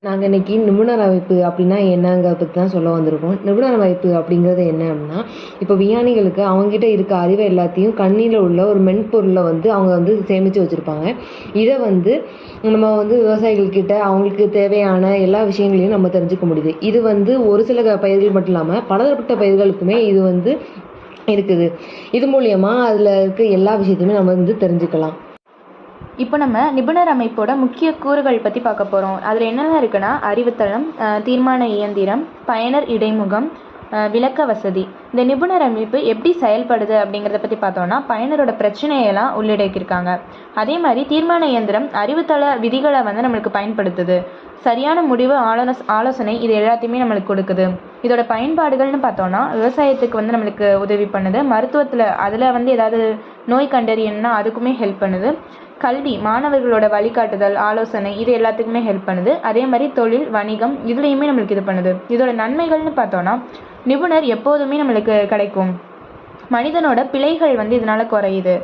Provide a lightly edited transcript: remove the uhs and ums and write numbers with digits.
நாங்க இன்னைக்கு நிபுணர் அமைப்பு அப்படின்னா என்னங்கிறத பத்தி தான் சொல்ல வந்திருக்கோம். நிபுணர் அமைப்பு அப்படிங்கிறது என்ன அப்படின்னா, இப்போ விஞ்ஞானிகளுக்கு அவங்ககிட்ட இருக்க அறிவை எல்லாத்தையும் கணினியில உள்ள ஒரு மென்பொருள்ல அவங்க சேமிச்சு வச்சிருப்பாங்க. இத நம்ம விவசாயிகள் கிட்ட அவங்களுக்கு தேவையான எல்லா விஷயங்களையும் நம்ம தெரிஞ்சுக்க முடியுது. இது ஒரு சில பயிர்கள் மட்டும் இல்லாம பலதரப்பட்ட பயிர்களுக்குமே இது இருக்குது. இது மூலியமா அதுல இருக்க எல்லா விஷயத்தையுமே நம்ம தெரிஞ்சுக்கலாம். இப்போ நம்ம நிபுணர் அமைப்போட முக்கிய கூறுகள் பற்றி பார்க்க போகிறோம். அதில் என்னென்ன இருக்குன்னா, அறிவுத்தளம், தீர்மான இயந்திரம், பயனர் இடைமுகம், விளக்க வசதி. இந்த நிபுணர் அமைப்பு எப்படி செயல்படுது அப்படிங்கிறத பற்றி பார்த்தோம்னா, பயனரோட பிரச்சனையெல்லாம் உள்ளடக்கியிருக்காங்க. அதே மாதிரி தீர்மான இயந்திரம் அறிவுத்தள விதிகளை நம்மளுக்கு பயன்படுத்துது. சரியான முடிவு, ஆலோசனை இது எல்லாத்தையுமே நம்மளுக்கு கொடுக்குது. இதோட பயன்பாடுகள்னு பார்த்தோம்னா, விவசாயத்துக்கு நம்மளுக்கு உதவி பண்ணுது. மருத்துவத்தில் அதில் ஏதாவது நோய் கண்டறியணும்னா அதுக்குமே ஹெல்ப் பண்ணுது. கல்வி, மாணவர்களோட வழிகாட்டுதல், ஆலோசனை இது எல்லாத்துக்குமே ஹெல்ப் பண்ணுது. அதே மாதிரி தொழில், வணிகம் இதுலேயுமே நம்மளுக்கு இது பண்ணுது. இதோட நன்மைகள்னு பார்த்தோன்னா, நிபுணர் எப்போதுமே நம்மளுக்கு கிடைக்கும். மனிதனோட பிழைகள் இதனால குறையுது.